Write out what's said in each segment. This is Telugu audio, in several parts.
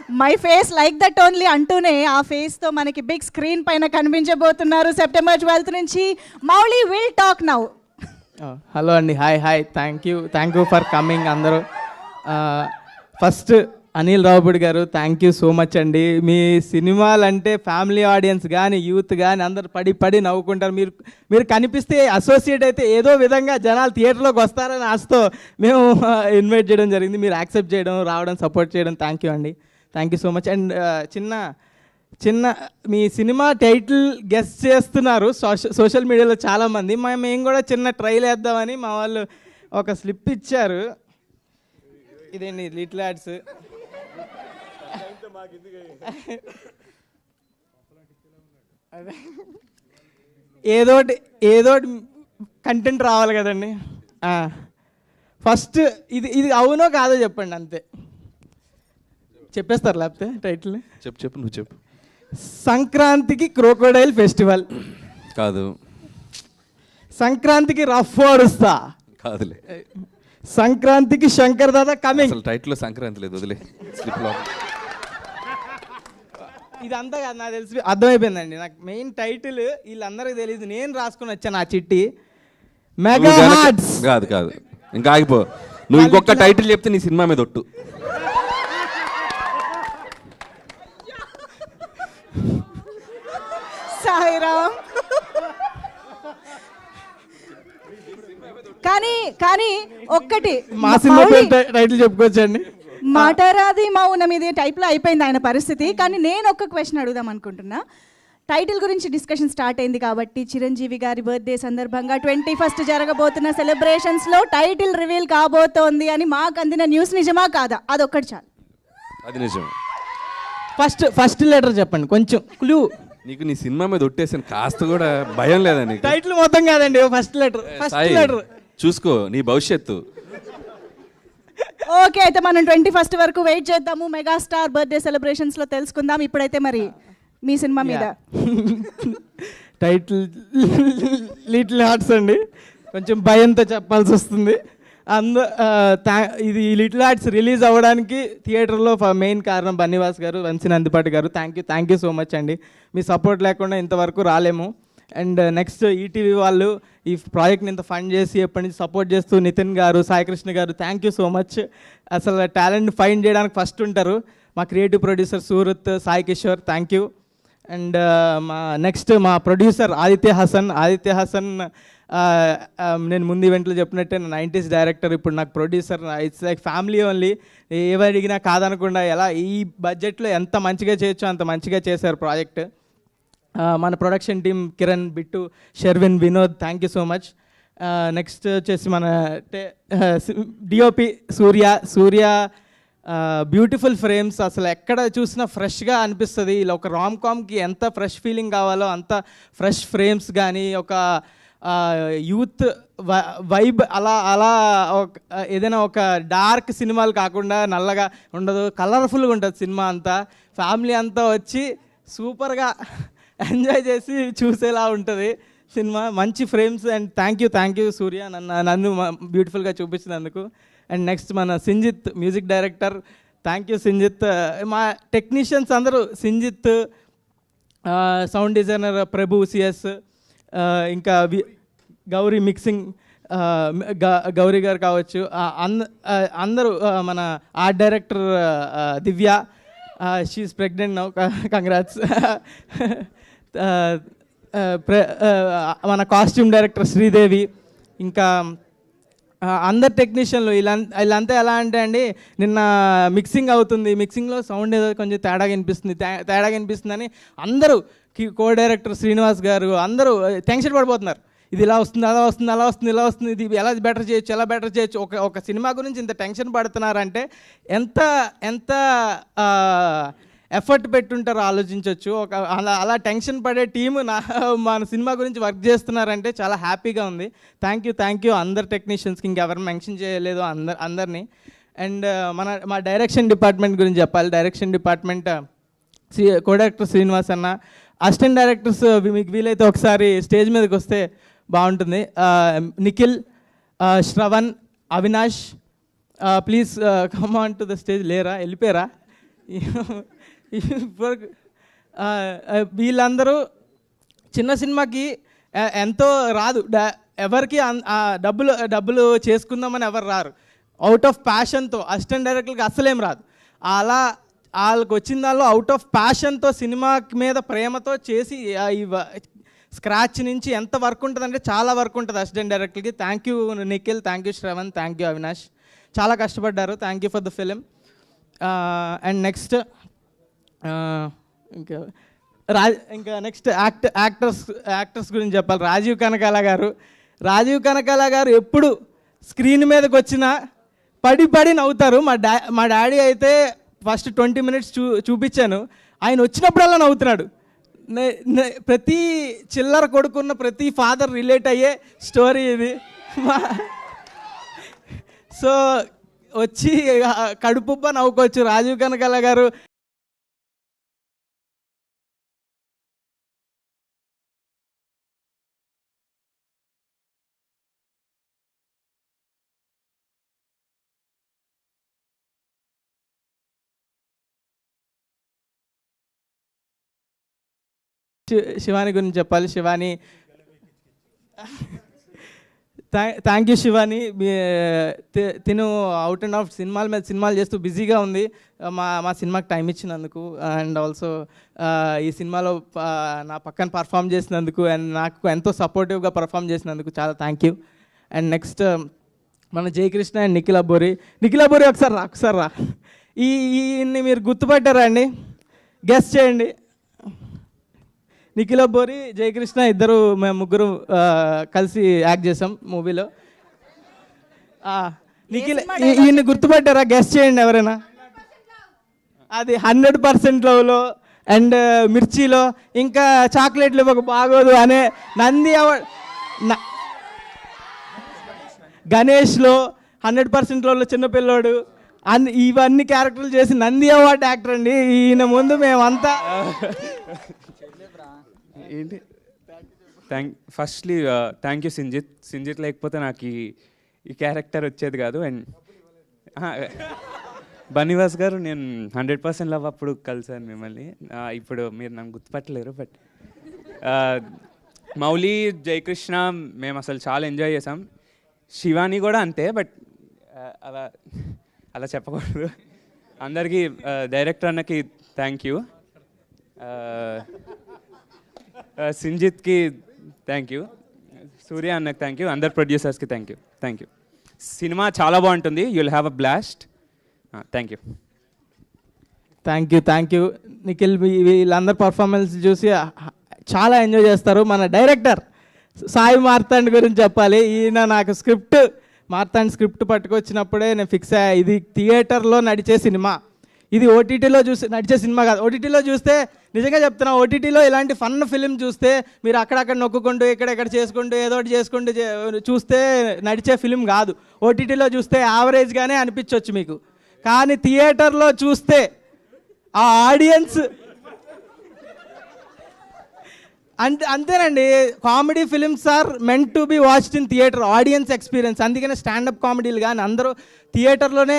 My face like that only అంటూనే ఆ ఫేస్తో మనకి బిగ్ స్క్రీన్ పైన కనిపించబోతున్నారు సెప్టెంబర్ 12th నుంచి. Mouli will talk now. Hello అండి, hi thank you for coming అందరూ. ఫస్ట్ అనిల్ రావుపూడి గారు థ్యాంక్ యూ సో మచ్ అండి. మీ సినిమాలు అంటే ఫ్యామిలీ ఆడియన్స్ కానీ యూత్ కానీ అందరు పడి నవ్వుకుంటారు. మీరు కనిపిస్తే అసోసియేట్ అయితే ఏదో విధంగా జనాలు థియేటర్లోకి వస్తారని ఆశతో మేము ఇన్వైట్ చేయడం జరిగింది. మీరు యాక్సెప్ట్ చేయడం, రావడం, సపోర్ట్ చేయడం థ్యాంక్ యూ అండి. Thank you so much. And చిన్న మీ సినిమా టైటిల్ గెస్ చేస్తున్నారు సోషల్ మీడియాలో చాలామంది. మేము కూడా చిన్న ట్రైల్ వేద్దామని మా వాళ్ళు ఒక స్లిప్ ఇచ్చారు. ఇదేంటి లిటిల్ యాడ్స్. ఏదోటి కంటెంట్ రావాలి కదండి. ఫస్ట్ ఇది అవునో కాదో చెప్పండి, అంతే. చెప్పేస్తారు లేకపోతే టైటిల్. చెప్పు నువ్వు చెప్పు. సంక్రాంతికి క్రోకోడైల్ ఫెస్టివల్ కాదు. సంక్రాంతికి రఫ్ ఓడుస్తా కాదులే. సంక్రాంతికి శంకర్ దాదా కమింగ్. అసలు టైటిల్లో సంక్రాంతి లేదు, వదిలే. స్లిప్లో ఇదంతా కాదు, నాకు తెలిసి అర్థమైపోయిందండి. నాకు మెయిన్ టైటిల్ వీళ్ళందరికీ తెలియదు, నేను రాసుకుని వచ్చాను ఆ చిట్టి. Mega hearts. కాదు ఇంకా ఆగిపో. నువ్వు ఇంకొక టైటిల్ చెప్తే నీ సినిమా మీద ఒట్టు. సాయిరామ్. కానీ ఒక్కటి మా సినిమా టైటిల్ చెప్పుకోవచ్చండి. మాటరాది మౌనం ఇది టైప్లో అయిపోయింది ఆయన పరిస్థితి. కానీ నేను ఒక్క క్వశ్చన్ అడుగుదాం అనుకుంటున్నా. టైటిల్ గురించి డిస్కషన్ స్టార్ట్ అయింది కాబట్టి చిరంజీవి గారి బర్త్డే సందర్భంగా 21st జరగబోతున్న సెలబ్రేషన్స్లో టైటిల్ రివీల్ కాబోతోంది అని మాకు అందిన న్యూస్ నిజమా కాదా? అదొక్కటి చాలు. అది నిజం. ఫస్ట్ లెటర్ చెప్పండి, కొంచెం క్లూ. నీకు నీ సినిమా మీద ఒట్టేసాను, కాస్త కూడా భయం లేదా నీకు? టైటిల్ మొత్తం కాదండి, ఫస్ట్ లెటర్ చూసుకో నీ భవిష్యత్తు. ఓకే, అయితే మనం 21st వరకు వెయిట్ చేద్దాము. మెగాస్టార్ బర్త్డే సెలబ్రేషన్స్లో తెలుసుకుందాం. ఇప్పుడైతే మరి మీ సినిమా మీద టైటిల్ లిటిల్ హార్ట్స్ అండి. కొంచెం భయంతో చెప్పాల్సి వస్తుంది. ఇది లిటిల్ హార్ట్స్ రిలీజ్ అవ్వడానికి థియేటర్లో మెయిన్ కారణం బన్నీవాస్ గారు, వంశీ నందిపాటి గారు. థ్యాంక్ యూ సో మచ్ అండి. మీ సపోర్ట్ లేకుండా ఇంతవరకు రాలేము. అండ్ నెక్స్ట్ ఈటీవీ వాళ్ళు ఈ ప్రాజెక్ట్ని ఇంత ఫండ్ చేసి ఎప్పటి నుంచి సపోర్ట్ చేస్తూ నితిన్ గారు, సాయికృష్ణ గారు థ్యాంక్ యూ సో మచ్. అసలు టాలెంట్ ఫైండ్ చేయడానికి ఫస్ట్ ఉంటారు. మా creative producer Surat, Sai Kishore thank you. And మా ప్రొడ్యూసర్ ఆదిత్య హసన్ నేను ముందు ఈవెంట్లో చెప్పినట్టే 90s డైరెక్టర్, ఇప్పుడు నాకు producer. It's like family only. ఏవి అడిగినా కాదనకుండా ఎలా ఈ బడ్జెట్లో ఎంత మంచిగా చేయొచ్చో అంత మంచిగా చేశారు ప్రాజెక్ట్. మన production team Kiran, Bittu, Sherwin, Vinod thank you so much. Next వచ్చేసి మన డిఓపి సూర్య బ్యూటిఫుల్ ఫ్రేమ్స్. అసలు ఎక్కడ చూసినా ఫ్రెష్గా అనిపిస్తుంది. ఇలా ఒక రామ్ కామ్కి ఎంత ఫ్రెష్ ఫీలింగ్ కావాలో అంత ఫ్రెష్ ఫ్రేమ్స్ కానీ, ఒక యూత్ వైబ్ అలా ఏదైనా ఒక డార్క్ సినిమాలు కాకుండా నల్లగా ఉండదు, కలర్ఫుల్గా ఉంటుంది సినిమా అంతా. ఫ్యామిలీ అంతా వచ్చి సూపర్గా ఎంజాయ్ చేసి చూసేలా ఉంటుంది సినిమా. మంచి ఫ్రేమ్స్. అండ్ థ్యాంక్ యూ సూర్య నన్ను బ్యూటిఫుల్గా చూపించినందుకు. అండ్ నెక్స్ట్ మన Sinjith music director. Thank you Sinjith. మా టెక్నీషియన్స్ అందరూ సింజిత్, సౌండ్ డిజైనర్ ప్రభు సిఎస్, ఇంకా గౌరీ మిక్సింగ్ గౌరీ గారు కావచ్చు, అందరూ. మన ఆర్ట్ డైరెక్టర్ దివ్య, షీఈస్ ప్రెగ్నెంట్ నౌ, కంగ్రాట్స్. మన కాస్ట్యూమ్ డైరెక్టర్ శ్రీదేవి, ఇంకా అందరు టెక్నీషియన్లు. వీళ్ళంతా ఎలా అంటే అండి, నిన్న మిక్సింగ్ అవుతుంది, మిక్సింగ్లో సౌండ్ ఏదో కొంచెం తేడాగా అనిపిస్తుందని అందరూ, కో డైరెక్టర్ శ్రీనివాస్ గారు అందరూ టెన్షన్ పడిపోతున్నారు. ఇది ఇలా వస్తుంది, అలా వస్తుంది, ఇది ఎలా బెటర్ చేయొచ్చు. ఒక సినిమా గురించి ఇంత టెన్షన్ పడుతున్నారంటే ఎంత ఎఫర్ట్ పెట్టుంటారో ఆలోచించవచ్చు. అలా టెన్షన్ పడే టీము మన సినిమా గురించి వర్క్ చేస్తున్నారంటే చాలా హ్యాపీగా ఉంది. థ్యాంక్ యూ అందరు టెక్నీషియన్స్కి, ఇంకెవరు మెన్షన్ చేయలేదు అందరినీ. అండ్ మా డైరెక్షన్ డిపార్ట్మెంట్ గురించి చెప్పాలి. Direction department co director Srinivas అన్న, అసిస్టెంట్ డైరెక్టర్స్ మీకు వీలైతే ఒకసారి స్టేజ్ మీదకి వస్తే బాగుంటుంది. Nikhil, Shravan, Avinash, please come on to the stage. వెళ్ళిపోయారా? ఇప్పుడు వీళ్ళందరూ చిన్న సినిమాకి ఎంతో రాదు, ఎవరికి డబ్బులు చేసుకుందామని ఎవరు రారు. అవుట్ ఆఫ్ ప్యాషన్తో అసిస్టెంట్ డైరెక్టర్కి అస్సలేం రాదు. అలా వాళ్ళకి వచ్చిన దానిలో అవుట్ ఆఫ్ ప్యాషన్తో సినిమా మీద ప్రేమతో చేసి స్క్రాచ్ నుంచి ఎంత వర్క్ ఉంటుందంటే చాలా వర్క్ ఉంటుంది అసిస్టెంట్ డైరెక్టర్కి. Thank you Nikhil, thank you Shravan, thank you Avinash, చాలా కష్టపడ్డారు. Thank you for the film. And next ఇంకా నెక్స్ట్ యాక్టర్స్ గురించి చెప్పాలి. రాజీవ్ కనకాల గారు ఎప్పుడు స్క్రీన్ మీదకి వచ్చినా పడి నవ్వుతారు. మా డాడీ అయితే ఫస్ట్ 20 minutes చూపించాను, ఆయన వచ్చినప్పుడల్లా నవ్వుతున్నాడు. ప్రతి చిల్లర కొడుకున్న ప్రతి ఫాదర్ రిలేట్ అయ్యే స్టోరీ ఇది. సో వచ్చి కడుపుబ్బ నవ్వుకోవచ్చు. రాజీవ్ కనకాల గారు శివాని గురించి చెప్పాలి. Shivani, thank you Shivani. తిను అవుట్ అండ్ అవుట్ సినిమాలు చేస్తూ బిజీగా ఉంది. మా సినిమాకి టైం ఇచ్చినందుకు అండ్ ఆల్సో ఈ సినిమాలో నా పక్కన పర్ఫామ్ చేసినందుకు అండ్ నాకు ఎంతో సపోర్టివ్గా పర్ఫామ్ చేసినందుకు చాలా థ్యాంక్ యూ. అండ్ నెక్స్ట్ మన జయకృష్ణ అండ్ నిఖిల్ అబ్బోరి ఒకసారి రా. ఈయన్ని మీరు గుర్తుపట్టారా అండి? గెస్ట్ చేయండి. నిఖిల్ అబ్బోరి, జయకృష్ణ ఇద్దరు, మేము ముగ్గురు కలిసి యాక్ట్ చేసాం మూవీలో. నిఖిల్ ఈయన్ని గుర్తుపట్టారా? గెస్ట్ చేయండి ఎవరైనా. అది 100% లవ్లో అండ్ మిర్చిలో, ఇంకా చాక్లెట్లు ఇవ్వక బాగోదు అనే నంది గణేష్లో 100% లవ్లో చిన్నపిల్లోడు, ఇవన్నీ క్యారెక్టర్లు చేసి నంది అవార్డ్ యాక్టర్ అండి ఈయన ముందు మేమంతా. ఏంటి ఫస్ట్లీ థ్యాంక్ యూ సింజిత్ లేకపోతే నాకు ఈ క్యారెక్టర్ వచ్చేది కాదు. అండ్ బన్నీవాస్ గారు, నేను 100% లవ్ అప్పుడు కలిసాను మిమ్మల్ని. ఇప్పుడు మీరు నన్ను గుర్తుపట్టలేరు, బట్ మౌలి, జయకృష్ణ మేము అసలు చాలా ఎంజాయ్ చేసాం. శివాని కూడా అంతే, బట్ అలా చెప్పకూడదు. అందరికీ డైరెక్టర్ అన్నకి థ్యాంక్ యూ, సింజిత్కి థ్యాంక్ యూ, సూర్య అన్నకి థ్యాంక్ యూ, అందరు ప్రొడ్యూసర్స్కి థ్యాంక్ యూ. సినిమా చాలా బాగుంటుంది. You will have a blast. Thank you Nikhil. వీళ్ళందరూ పర్ఫార్మెన్స్ చూసి చాలా ఎంజాయ్ చేస్తారు. మన డైరెక్టర్ సాయి మార్తాండ్ గురించి చెప్పాలి. ఈయన నాకు మార్తాండ్ స్క్రిప్ట్ పట్టుకొచ్చినప్పుడే నేను ఫిక్స్ అయ్యా, ఇది థియేటర్లో నడిచే సినిమా, ఇది ఓటీటీలో నడిచే సినిమా కాదు. ఓటీటీలో చూస్తే నిజంగా చెప్తున్నా, ఓటీటీలో ఇలాంటి ఫన్ ఫిలిం చూస్తే మీరు అక్కడక్కడ నొక్కుంటూ ఎక్కడెక్కడ చేసుకుంటూ ఏదో ఒకటి చేసుకుంటూ చూస్తే నడిచే ఫిలిం కాదు. ఓటీటీలో చూస్తే యావరేజ్గానే అనిపించవచ్చు మీకు, కానీ థియేటర్లో చూస్తే ఆ ఆడియన్స్ అంతేనండి. Comedy films are meant to be watched in theatre, audience experience. అందుకనే స్టాండప్ కామెడీలు కానీ అందరూ థియేటర్లోనే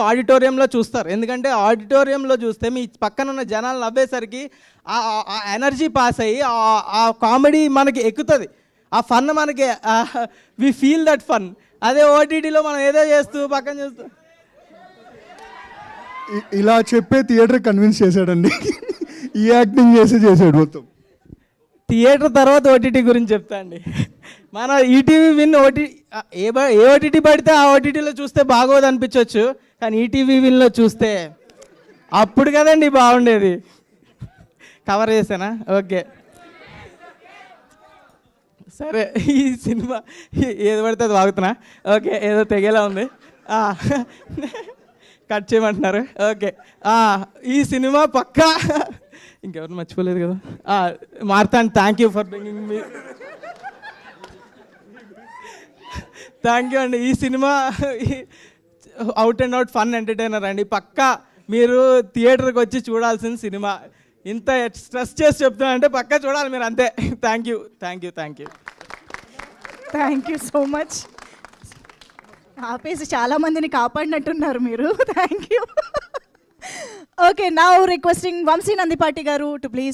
ఆడిటోరియంలో చూస్తారు. ఎందుకంటే ఆడిటోరియంలో చూస్తే మీ పక్కన ఉన్న జనాలు నవ్వేసరికి ఆ ఎనర్జీ పాస్ అయ్యి ఆ కామెడీ మనకి ఎక్కుతుంది, ఆ ఫన్ మనకి వి ఫీల్ దట్ ఫన్. అదే ఓటీటీలో మనం ఏదో చేస్తూ పక్కన చూస్తూ. ఇలా చెప్పే థియేటర్ కన్విన్స్ చేశాడండి. ఈ యాక్టింగ్ చేసాడు మొత్తం. థియేటర్ తర్వాత ఓటీటీ గురించి చెప్తా అండి. మన ఈటీవీ విన్ ఏ ఓటీటీ పడితే ఆ ఓటీటీలో చూస్తే బాగోదు అనిపించవచ్చు, కానీ ఈటీవీ విన్లో చూస్తే అప్పుడు కదండి బాగుండేది. కవర్ చేసానా? ఓకే, సరే. ఈ సినిమా ఏది పడితే అది వాగుతున్నా. ఓకే, ఏదో తెగేలా ఉంది, కట్ చేయమంటున్నారు. ఓకే, ఈ సినిమా పక్కా ఇంకెవరు మర్చిపోలేదు కదా. Marthand, thank you for bringing me. Thank you అండి. ఈ cinema out and out fun entertainer అండి. పక్కా మీరు థియేటర్కి వచ్చి చూడాల్సిన సినిమా. ఇంత స్ట్రెస్ చేసి చెప్తున్నా అంటే పక్కా చూడాలి మీరు, అంతే. Thank you so much. ఆపేసి చాలా మందిని కాపాడినట్టున్నారు మీరు. Thank you. Okay, now requesting Vamsi Nandipati garu to please